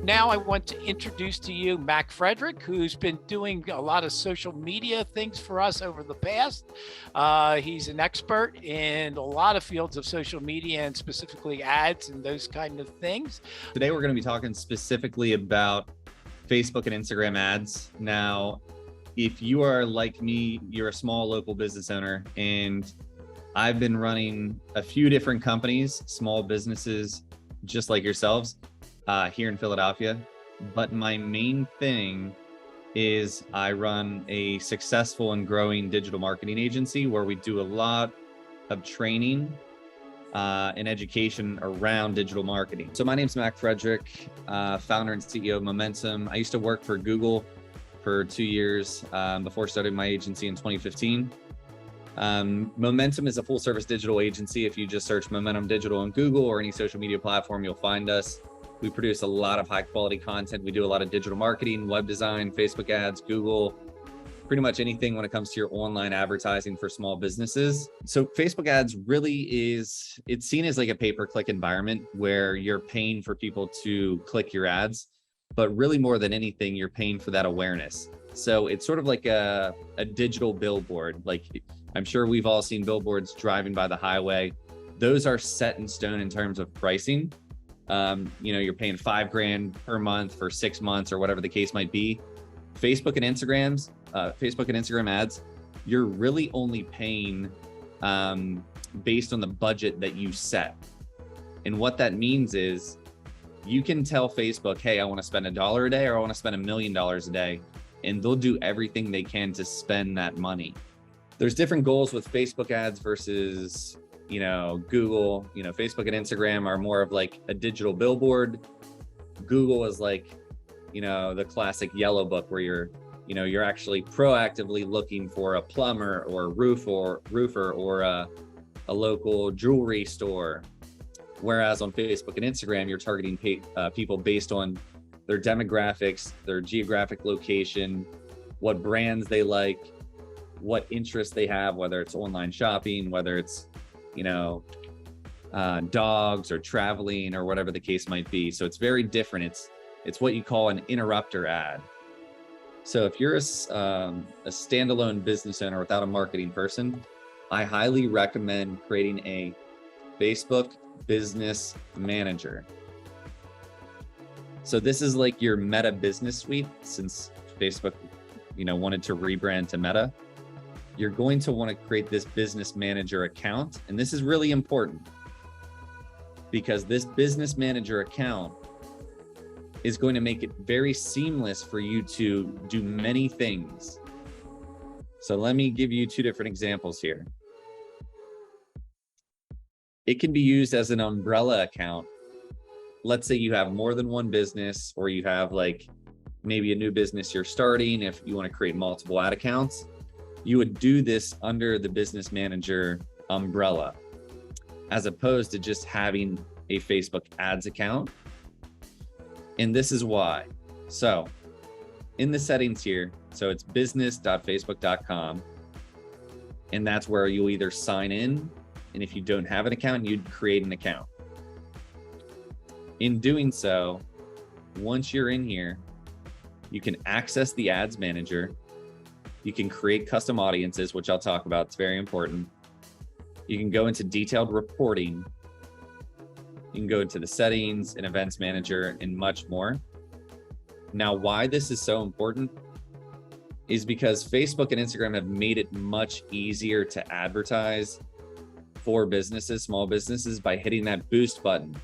now I want to introduce to you Mac Frederick, who's been doing a lot of social media things for us over the past. He's an expert in a lot of fields of social media and specifically ads and those kind of things. Today, we're going to be talking specifically about Facebook and Instagram ads. Now, if you are like me, you're a small local business owner, and I've been running a few different companies, small businesses, just like yourselves, here in Philadelphia. But my main thing is I run a successful and growing digital marketing agency where we do a lot of training and education around digital marketing. So my name's Mac Frederick, founder and CEO of Momentum. I used to work for Google for 2 years before starting my agency in 2015. Momentum is a full service digital agency. If you just search Momentum Digital on Google or any social media platform, you'll find us. We produce a lot of high quality content. We do a lot of digital marketing, web design, Facebook ads, Google, pretty much anything when it comes to your online advertising for small businesses. So Facebook ads really it's seen as like a pay-per-click environment where you're paying for people to click your ads, but really more than anything, you're paying for that awareness. So it's sort of like a digital billboard. Like I'm sure we've all seen billboards driving by the highway. Those are set in stone in terms of pricing. You're paying $5,000 per month for 6 months or whatever the case might be. Facebook and Instagram ads, you're really only paying based on the budget that you set. And what that means is you can tell Facebook, hey, I want to spend $1 a day or I want to spend $1 million a day, and they'll do everything they can to spend that money. There's different goals with Facebook ads versus Google. Facebook and Instagram are more of like a digital billboard. Google is like, the classic yellow book where you're actually proactively looking for a plumber or a roofer or a local jewelry store. Whereas on Facebook and Instagram, you're targeting people based on their demographics, their geographic location, what brands they like, what interests they have, whether it's online shopping, whether it's dogs or traveling or whatever the case might be. So it's very different. It's what you call an interrupter ad. So if you're a standalone business owner without a marketing person, I highly recommend creating a Facebook Business Manager. So this is like your Meta Business Suite, since Facebook, wanted to rebrand to Meta. You're going to want to create this business manager account. And this is really important because this business manager account is going to make it very seamless for you to do many things. So let me give you 2 different examples here. It can be used as an umbrella account. Let's say you have more than one business, or you have like maybe a new business you're starting. If you want to create multiple ad accounts, you would do this under the business manager umbrella, as opposed to just having a Facebook ads account. And this is why. So in the settings here, so it's business.facebook.com, and that's where you'll either sign in, and if you don't have an account, you'd create an account. In doing so, once you're in here, you can access the ads manager. You can create custom audiences, which I'll talk about. It's very important. You can go into detailed reporting. You can go into the settings and events manager and much more. Now, why this is so important is because Facebook and Instagram have made it much easier to advertise for businesses, small businesses, by hitting that boost button.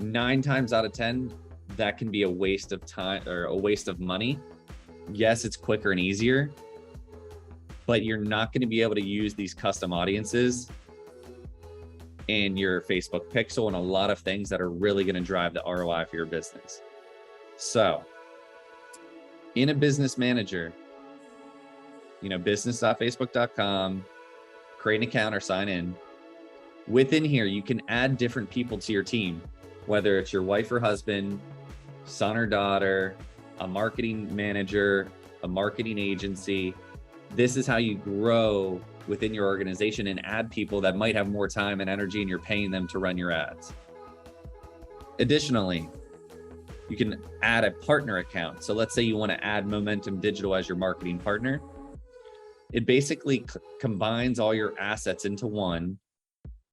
9 times out of 10, that can be a waste of time or a waste of money. Yes, it's quicker and easier, but you're not going to be able to use these custom audiences in your Facebook pixel and a lot of things that are really going to drive the ROI for your business. So in a business manager, business.facebook.com, create an account or sign in. Within here, you can add different people to your team, whether it's your wife or husband, son or daughter, a marketing manager, a marketing agency. This is how you grow within your organization and add people that might have more time and energy, and you're paying them to run your ads. Additionally, you can add a partner account. So let's say you want to add Momentum Digital as your marketing partner. It basically combines all your assets into one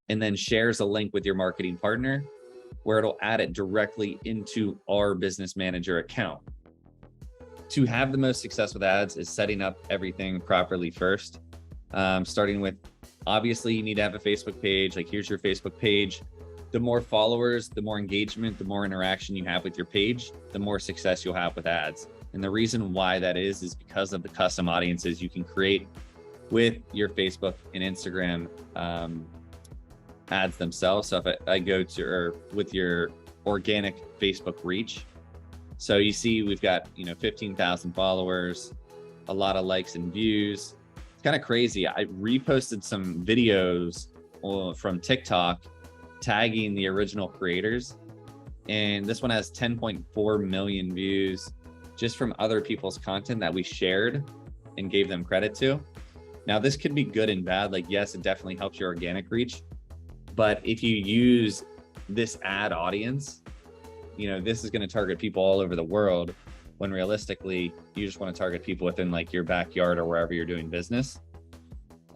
and then shares a link with your marketing partner where it'll add it directly into our business manager account. To have the most success with ads is setting up everything properly first. Starting with, obviously you need to have a Facebook page. Like, here's your Facebook page. The more followers, the more engagement, the more interaction you have with your page, the more success you'll have with ads. And the reason why that is because of the custom audiences you can create with your Facebook and Instagram ads themselves. So if I go to, or with your organic Facebook reach, so you see we've got, 15,000 followers, a lot of likes and views. It's kind of crazy. I reposted some videos from TikTok tagging the original creators, and this one has 10.4 million views just from other people's content that we shared and gave them credit to. Now, this could be good and bad. Like, yes, it definitely helps your organic reach, but if you use this ad audience, this is going to target people all over the world, when realistically you just want to target people within like your backyard or wherever you're doing business.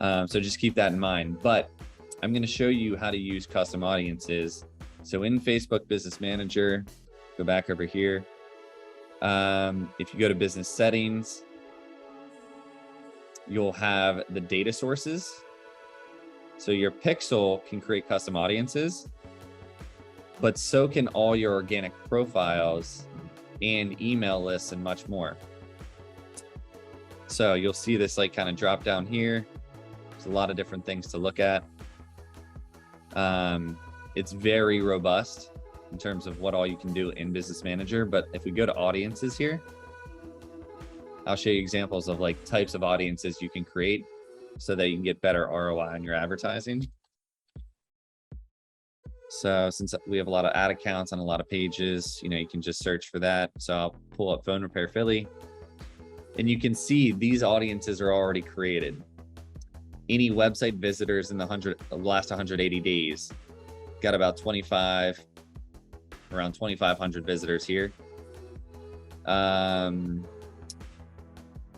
So just keep that in mind. But I'm going to show you how to use custom audiences. So in Facebook Business Manager, go back over here. If you go to business settings, you'll have the data sources. So your pixel can create custom audiences, but so can all your organic profiles and email lists and much more. So you'll see this like kind of drop down here. There's a lot of different things to look at. It's very robust in terms of what all you can do in Business Manager. But if we go to audiences here, I'll show you examples of like types of audiences you can create so that you can get better ROI on your advertising. So since we have a lot of ad accounts on a lot of pages, you can just search for that. So I'll pull up Phone Repair Philly, and you can see these audiences are already created. Any website visitors in the last 180 days, got about around 2,500 visitors here.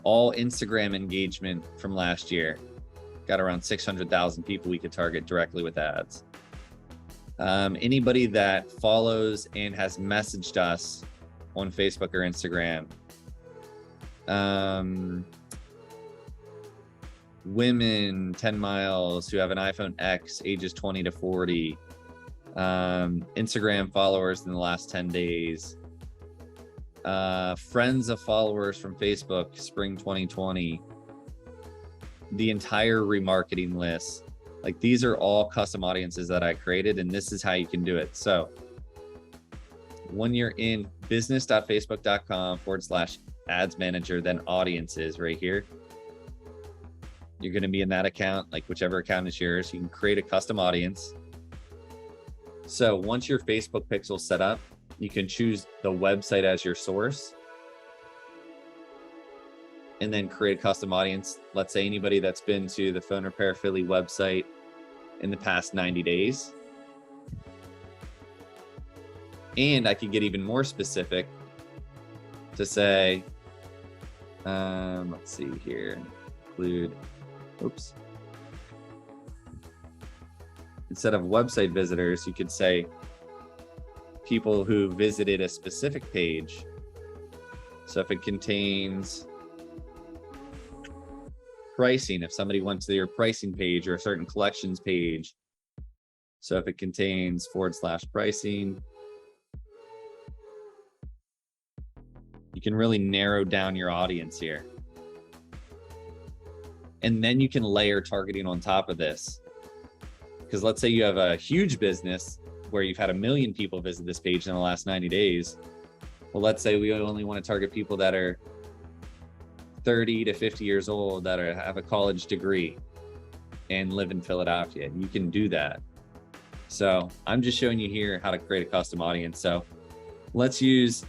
All Instagram engagement from last year, got around 600,000 people we could target directly with ads. Anybody that follows and has messaged us on Facebook or Instagram. Women 10 miles who have an iPhone X, ages 20 to 40. Instagram followers in the last 10 days. Friends of followers from Facebook, spring 2020. The entire remarketing list. Like, these are all custom audiences that I created, and this is how you can do it. So when you're in business.facebook.com/ads manager, then audiences right here, you're going to be in that account, like whichever account is yours. You can create a custom audience. So once your Facebook pixel set up, you can choose the website as your source and then create a custom audience. Let's say anybody that's been to the Phone Repair Philly website in the past 90 days. And I could get even more specific to say, let's see here, include, instead of website visitors, you could say people who visited a specific page. So if it contains pricing, if somebody went to your pricing page or a certain collections page. So if it contains /pricing, you can really narrow down your audience here. And then you can layer targeting on top of this. Because let's say you have a huge business where you've had 1 million people visit this page in the last 90 days. Well, let's say we only want to target people that are 30 to 50 years old that have a college degree and live in Philadelphia. You can do that. So I'm just showing you here how to create a custom audience. So let's use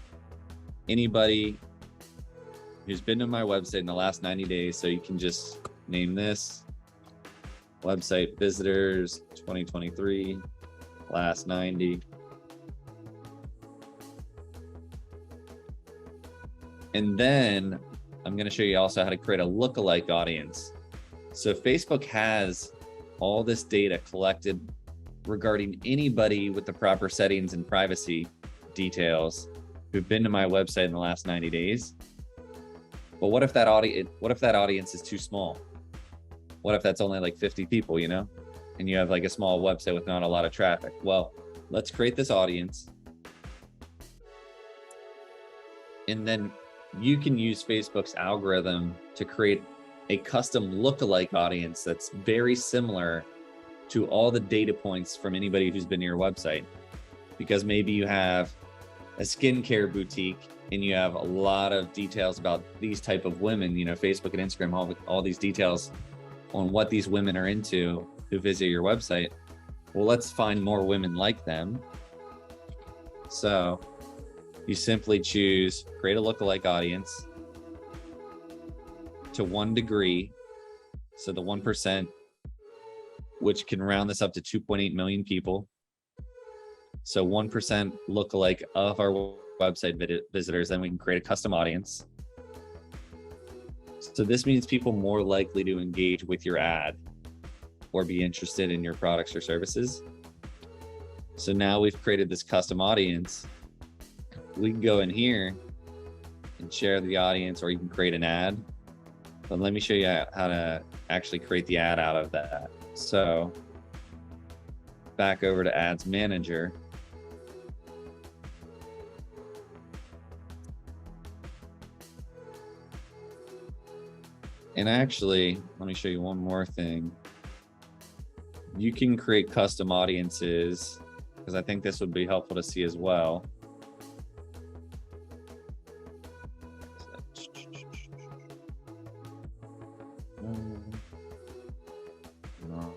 anybody who's been to my website in the last 90 days. So you can just name this website visitors 2023 last 90. And then I'm going to show you also how to create a lookalike audience. So Facebook has all this data collected regarding anybody with the proper settings and privacy details who've been to my website in the last 90 days. But what if that audience is too small? What if that's only like 50 people, you know, and you have like a small website with not a lot of traffic? Well, let's create this audience. And then you can use Facebook's algorithm to create a custom lookalike audience that's very similar to all the data points from anybody who's been to your website. Because maybe you have a skincare boutique and you have a lot of details about these type of women, you know, Facebook and Instagram, all these details on what these women are into who visit your website. Well, let's find more women like them. So you simply choose create a lookalike audience to 1 degree. So the 1%, which can round this up to 2.8 million people. So 1% lookalike of our website visitors, then we can create a custom audience. So this means people more likely to engage with your ad or be interested in your products or services. So now we've created this custom audience. We can go in here and share the audience, or you can create an ad. But let me show you how to actually create the ad out of that. So back over to Ads Manager. And actually, let me show you one more thing. You can create custom audiences, because I think this would be helpful to see as well.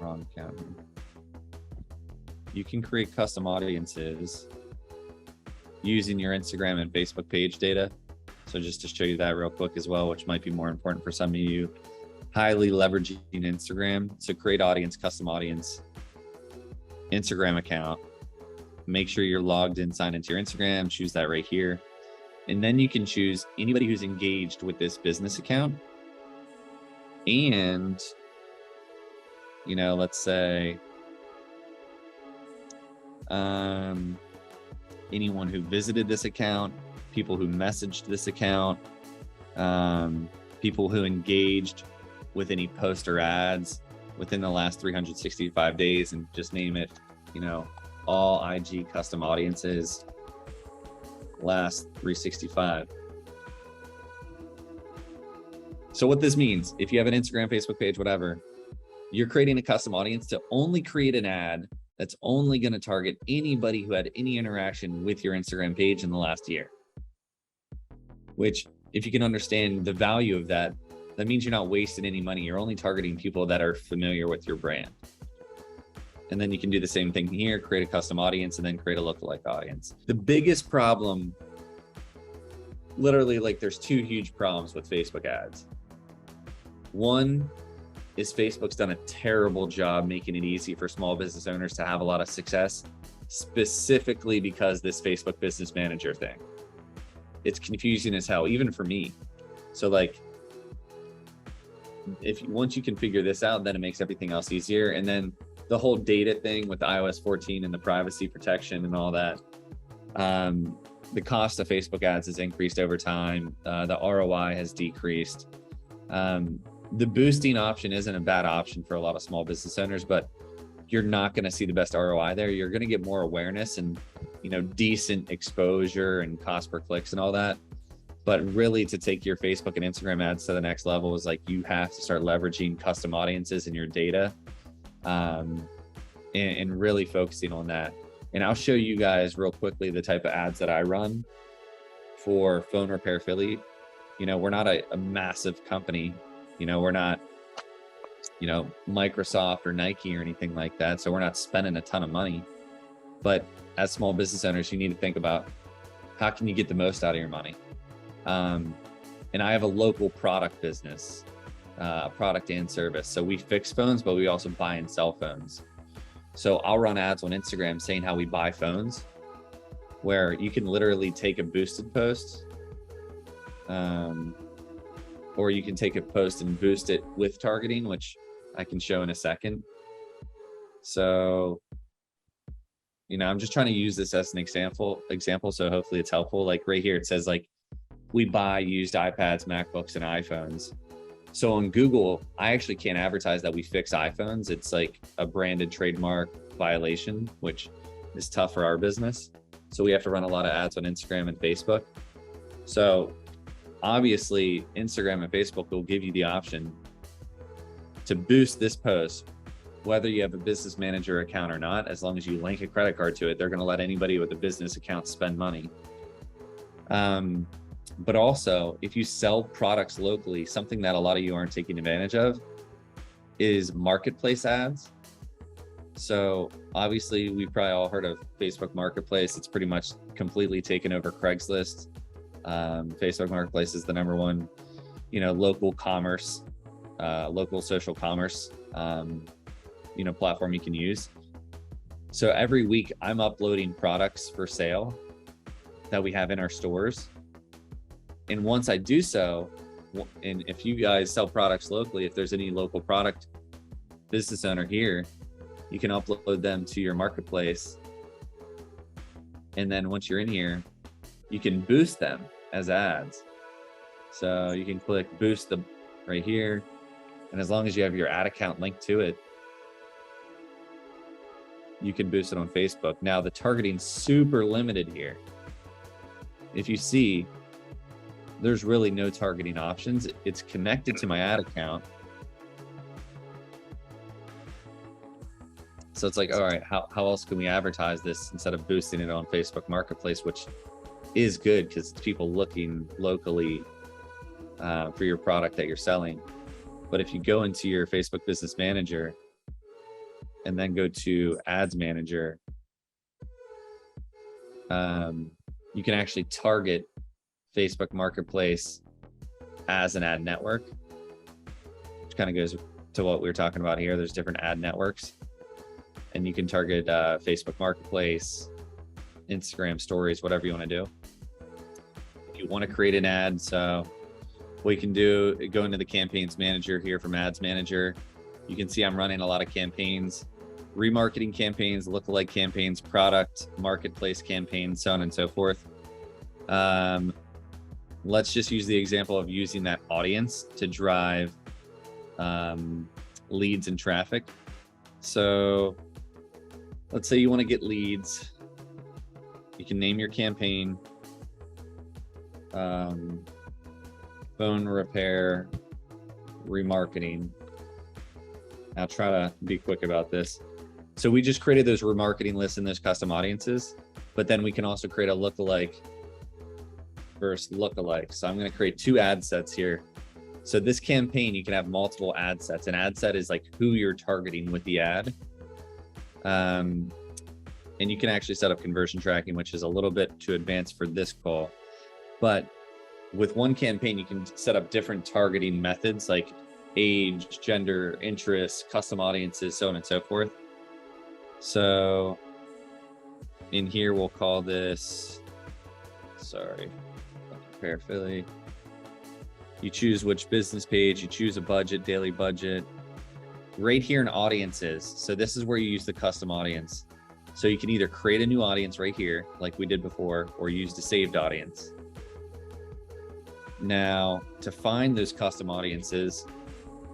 Wrong account. You can create custom audiences using your Instagram and Facebook page data. So just to show you that real quick as well, which might be more important for some of you highly leveraging Instagram. So create audience, custom audience, Instagram account. Make sure you're logged in, sign into your Instagram, choose that right here. And then you can choose anybody who's engaged with this business account. And, you know, let's say anyone who visited this account, people who messaged this account, people who engaged with any post or ads within the last 365 days, and just name it, you know, all IG custom audiences last 365. So what this means, if you have an Instagram, Facebook page, whatever, you're creating a custom audience to only create an ad that's only going to target anybody who had any interaction with your Instagram page in the last year. Which, if you can understand the value of that, that means you're not wasting any money. You're only targeting people that are familiar with your brand. And then you can do the same thing here, create a custom audience, and then create a lookalike audience. The biggest problem, literally, like, there's 2 huge problems with Facebook ads. One is Facebook's done a terrible job making it easy for small business owners to have a lot of success, specifically because this Facebook Business Manager thing. It's confusing as hell, even for me. So like, once you can figure this out, then it makes everything else easier. And then the whole data thing with iOS 14 and the privacy protection and all that, the cost of Facebook ads has increased over time. The ROI has decreased. The boosting option isn't a bad option for a lot of small business owners, but you're not going to see the best ROI there. You're going to get more awareness and, you know, decent exposure and cost per clicks and all that. But really, to take your Facebook and Instagram ads to the next level is like, you have to start leveraging custom audiences in your data, and really focusing on that. And I'll show you guys real quickly the type of ads that I run for phone repair affiliate. You know, we're not a massive company. You know, we're not, you know, Microsoft or Nike or anything like that. So we're not spending a ton of money. But as small business owners, you need to think about how can you get the most out of your money. And I have a local product business, product and service. So we fix phones, but we also buy and sell phones. So I'll run ads on Instagram saying how we buy phones, where you can literally take a boosted post Or you can take a post and boost it with targeting, which I can show in a second. So, I'm just trying to use this as an example. So hopefully it's helpful. Like right here, it says like, we buy used iPads, MacBooks, and iPhones. So on Google, I actually can't advertise that we fix iPhones. It's like a branded trademark violation, which is tough for our business. So we have to run a lot of ads on Instagram and Facebook. So obviously Instagram and Facebook will give you the option to boost this post, whether you have a business manager account or not. As long as you link a credit card to it, they're going to let anybody with a business account spend money. But also, if you sell products locally, something that a lot of you aren't taking advantage of is marketplace ads. So obviously, we've probably all heard of Facebook Marketplace. It's pretty much completely taken over Craigslist. Facebook Marketplace is the number one, local commerce, local social commerce, platform you can use. So every week I'm uploading products for sale that we have in our stores. And once I do so, and if you guys sell products locally, if there's any local product business owner here, you can upload them to your marketplace. And then once you're in here, you can boost them as ads. So you can click boost them right here. And as long as you have your ad account linked to it, you can boost it on Facebook. Now the targeting's super limited here. If you see, there's really no targeting options. It's connected to my ad account. So it's like, all right, how else can we advertise this instead of boosting it on Facebook Marketplace, which is good because it's people looking locally for your product that you're selling. But if you go into your Facebook Business Manager and then go to Ads Manager, you can actually target Facebook Marketplace as an ad network, which kind of goes to what we were talking about here. There's different ad networks, and you can target Facebook Marketplace, Instagram stories, whatever you want to do. If you want to create an ad, so what you can do, go into the campaigns manager here from Ads Manager. You can see I'm running a lot of campaigns, remarketing campaigns, lookalike campaigns, product, marketplace campaigns, so on and so forth. Let's just use the example of using that audience to drive leads and traffic. So let's say you want to get leads. You can name your campaign, phone repair, remarketing. I'll try to be quick about this. So we just created those remarketing lists and those custom audiences, but then we can also create a lookalike versus lookalike. So I'm going to create two ad sets here. So this campaign, you can have multiple ad sets. An ad set is like who you're targeting with the ad. And you can actually set up conversion tracking, which is a little bit too advanced for this call. But with one campaign, you can set up different targeting methods like age, gender, interests, custom audiences, so on and so forth. So in here, we'll call this, Prepare Philly. You choose which business page, you choose a budget, daily budget. Right here in audiences, so this is where you use the custom audience. So you can either create a new audience right here, like we did before, or use the saved audience. Now, to find those custom audiences,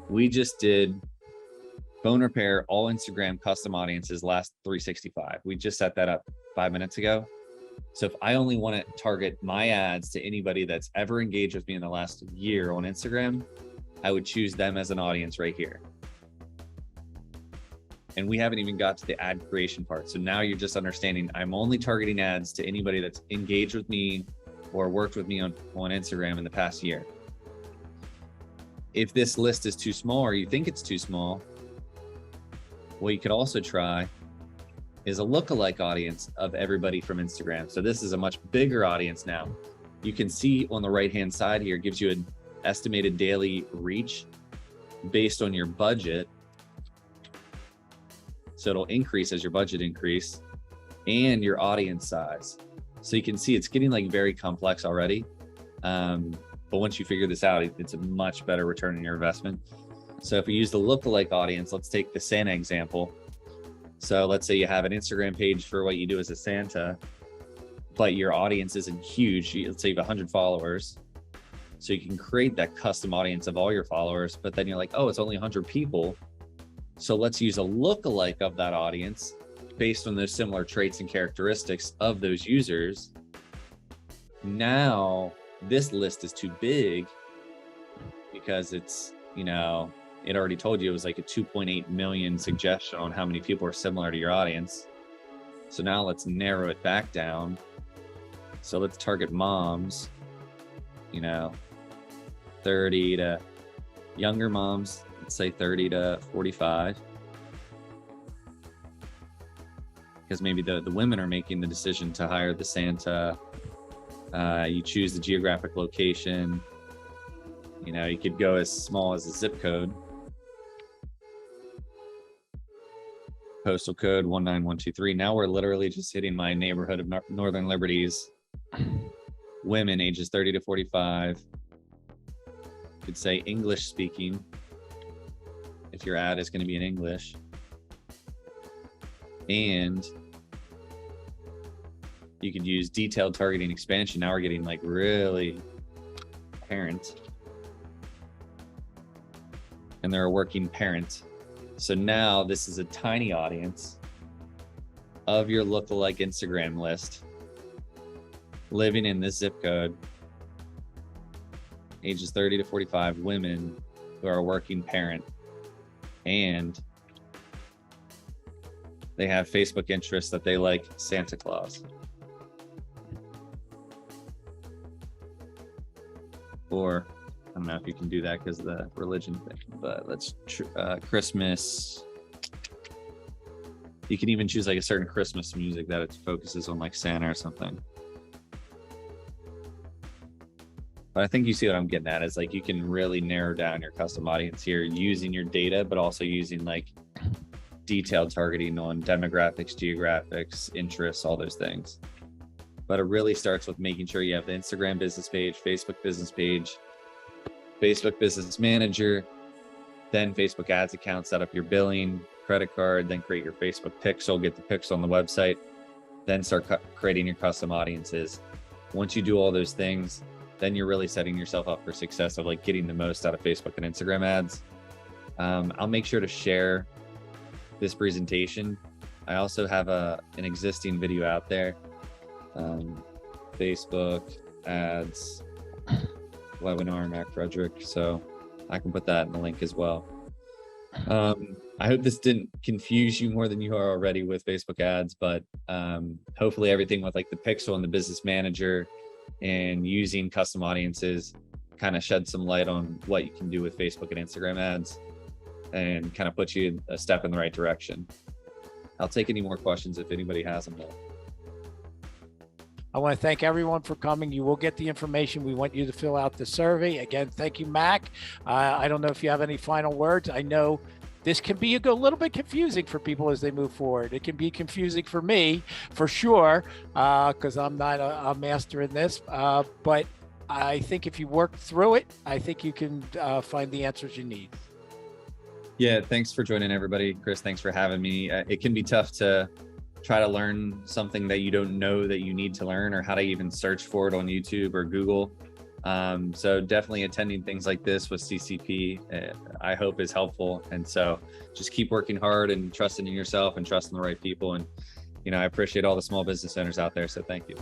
we just did phone repair, all Instagram custom audiences, last 365. We just set that up 5 minutes ago. So if I only want to target my ads to anybody that's ever engaged with me in the last year on Instagram, I would choose them as an audience right here. And we haven't even got to the ad creation part. So now you're just understanding I'm only targeting ads to anybody that's engaged with me or worked with me on Instagram in the past year. If this list is too small or you think it's too small, what you could also try is a lookalike audience of everybody from Instagram. So this is a much bigger audience now. You can see on the right-hand side here, it gives you an estimated daily reach based on your budget. So it'll increase as your budget increase, and your audience size. So you can see it's getting like very complex already. But once you figure this out, it's a much better return on your investment. So if we use the lookalike audience, let's take the Santa example. So let's say you have an Instagram page for what you do as a Santa, but your audience isn't huge. Let's say you have 100 followers. So you can create that custom audience of all your followers, but then you're like, oh, it's only 100 people. So let's use a lookalike of that audience based on those similar traits and characteristics of those users. Now, this list is too big because it's, it already told you it was like a 2.8 million suggestion on how many people are similar to your audience. So now let's narrow it back down. So let's target moms, 30 to younger moms, let's say 30 to 45. Because maybe the women are making the decision to hire the Santa. You choose the geographic location. You could go as small as a zip code. Postal code 19123. Now we're literally just hitting my neighborhood of Northern Liberties. Women ages 30 to 45. You could say English speaking if your ad is going to be in English. And you could use detailed targeting expansion. Now we're getting like really parent. And they're a working parent. So now this is a tiny audience of your lookalike Instagram list living in this zip code, ages 30 to 45, women who are a working parent, and they have Facebook interests that they like Santa Claus. Or I don't know if you can do that because of the religion thing, but let's Christmas. You can even choose like a certain Christmas music that it focuses on, like Santa or something. But I think you see what I'm getting at is like you can really narrow down your custom audience here using your data, but also using like detailed targeting on demographics, geographics, interests, all those things. But it really starts with making sure you have the Instagram business page, Facebook business page, Facebook business manager, then Facebook ads account, set up your billing, credit card, then create your Facebook pixel, get the pixel on the website, then start creating your custom audiences. Once you do all those things, then you're really setting yourself up for success of like getting the most out of Facebook and Instagram ads. I'll make sure to share this presentation. I also have an existing video out there. Facebook ads webinar, Mac Frederick. So I can put that in the link as well. I hope this didn't confuse you more than you are already with Facebook ads, but hopefully everything with like the pixel and the business manager and using custom audiences kind of shed some light on what you can do with Facebook and Instagram ads and kind of put you a step in the right direction. I'll take any more questions if anybody has them though. I want to thank everyone for coming. You will get the information. We want you to fill out the survey. Again, thank you, Mac. I don't know if you have any final words. I know this can be a little bit confusing for people as they move forward. It can be confusing for me, for sure, because I'm not a master in this. But I think if you work through it, I think you can find the answers you need. Yeah, thanks for joining, everybody. Chris, thanks for having me. It can be tough to try to learn something that you don't know that you need to learn, or how to even search for it on YouTube or Google. So definitely attending things like this with CCP, I hope is helpful. And so just keep working hard and trusting in yourself and trusting the right people. And, I appreciate all the small business owners out there. So thank you.